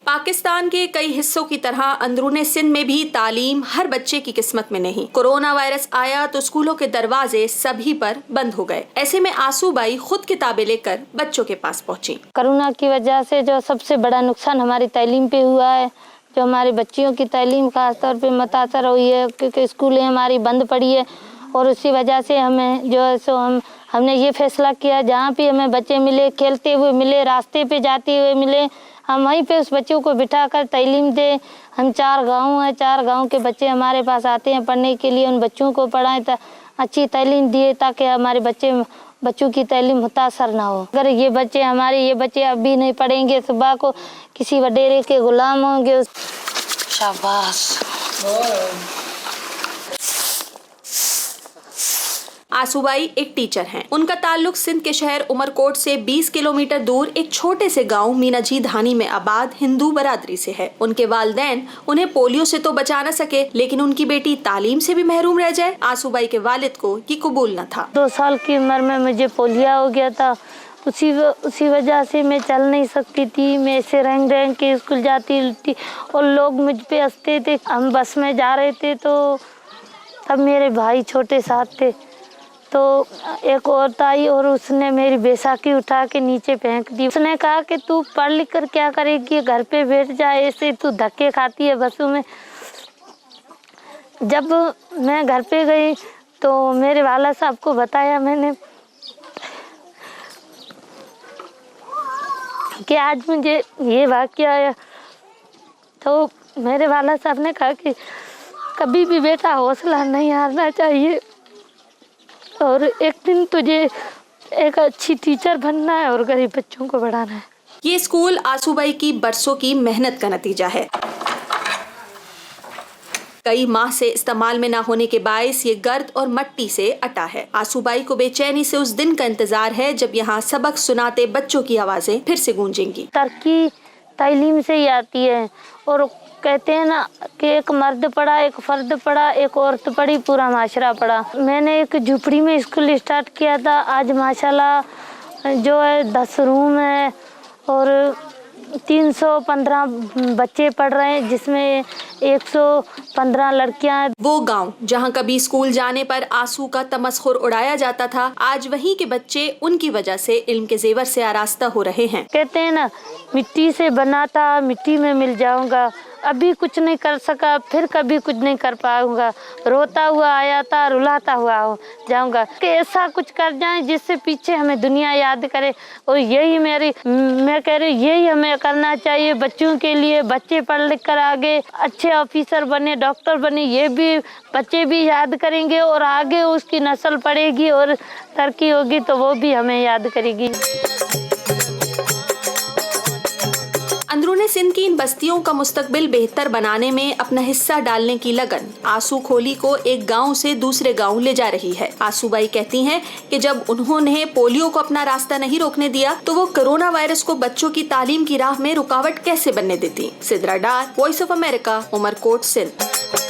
पाकिस्तान के कई हिस्सों की तरह अंदरूने सिंध में भी तालीम हर बच्चे की किस्मत में नहीं। कोरोना वायरस आया तो स्कूलों के दरवाजे सभी पर बंद हो गए। ऐसे में आसूबाई खुद किताबें लेकर बच्चों के पास पहुंची। कोरोना की वजह से जो सबसे बड़ा नुकसान हमारी तालीम पे हुआ है, जो हमारी बच्चियों की तालीम खासतौर पे मुतासर हुई है, क्योंकि स्कूलें हमारी बंद पड़ी है। और उसी वजह से हमें जो है सो हमने ये फैसला किया, जहाँ भी हमें बच्चे मिले, खेलते हुए मिले, रास्ते पे जाते हुए मिले, हम वहीं पे उस बच्चों को बिठाकर तालीम दें। हम 4 गांव हैं, 4 गांव के बच्चे हमारे पास आते हैं पढ़ने के लिए। उन बच्चों को पढ़ाएं, अच्छी तालीम दिए, ताकि हमारे बच्चों की तालीम मुतासर ना हो। अगर ये बच्चे अभी नहीं पढ़ेंगे, सुबह को किसी वडेरे के गुलाम होंगे। शाबाश। आसूबाई एक टीचर हैं। उनका ताल्लुक सिंध के शहर उमरकोट से 20 किलोमीटर दूर एक छोटे से गांव मीनाजी धानी में आबाद हिंदू बरादरी से है। उनके वालिदैन उन्हें पोलियो से तो बचा न सके, लेकिन उनकी बेटी तालीम से भी महरूम रह जाए, आसूबाई के वालिद को ये कबूल न था। 2 साल की उम्र में मुझे पोलियो हो गया था। उसी वजह से मैं चल नहीं सकती थी। मैं ऐसे रंग के स्कूल जाती थी और लोग मुझ पे हंसते थे। हम बस में जा रहे थे तो तब मेरे भाई छोटे साथ थे, तो एक औरत आई और उसने मेरी बैसाखी उठा के नीचे फेंक दी। उसने कहा कि तू पढ़ लिख कर क्या करेगी, घर पे बैठ जाए, ऐसे तू धक्के खाती है बसों में। जब मैं घर पे गई तो मेरे वाला साहब को बताया मैंने कि आज मुझे ये वाक़या आया, तो मेरे वाला साहब ने कहा कि कभी भी बेटा हौसला नहीं हारना चाहिए और एक दिन तुझे एक अच्छी टीचर बनना है और गरीब बच्चों को पढ़ाना है। ये स्कूल आसूबाई की बरसों की मेहनत का नतीजा है। कई माह से इस्तेमाल में न होने के बायस ये गर्द और मट्टी से अटा है। आसूबाई को बेचैनी से उस दिन का इंतजार है जब यहाँ सबक सुनाते बच्चों की आवाजें फिर से गूंजेंगी। तरक्की तालीम से ही आती है और कहते हैं ना कि एक मर्द पढ़ा, एक फर्द पढ़ा, एक औरत पढ़ी, पूरा माशरा पढ़ा। मैंने एक झुपड़ी में स्कूल स्टार्ट किया था। आज माशाल्लाह जो है 10 रूम है और 315 बच्चे पढ़ रहे हैं, जिसमें 115 लड़कियां। वो गांव जहां कभी स्कूल जाने पर आंसू का तमस्खुर उड़ाया जाता था, आज वहीं के बच्चे उनकी वजह से इल्म के जेवर से आरास्ता हो रहे हैं। कहते हैं ना, मिट्टी से बना था मिट्टी में मिल जाऊंगा। अभी कुछ नहीं कर सका, फिर कभी कुछ नहीं कर पाऊंगा। रोता हुआ आया था, रुलाता हुआ जाऊंगा। कि ऐसा कुछ कर जाएं जिससे पीछे हमें दुनिया याद करे। और मैं कह रही यही हमें करना चाहिए बच्चों के लिए। बच्चे पढ़ लिख कर आगे अच्छे ऑफिसर बने, डॉक्टर बने, ये भी बच्चे भी याद करेंगे और आगे उसकी नस्ल पढ़ेगी और तरक्की होगी तो वो भी हमें याद करेगी। अंदरूने सिंध की इन बस्तियों का मुस्तकबिल बेहतर बनाने में अपना हिस्सा डालने की लगन आंसू खोली को एक गांव से दूसरे गांव ले जा रही है। आसूबाई कहती हैं कि जब उन्होंने पोलियो को अपना रास्ता नहीं रोकने दिया तो वो कोरोना वायरस को बच्चों की तालीम की राह में रुकावट कैसे बनने देती। Sidra Dar, voice of America, Umarkot, Sindh.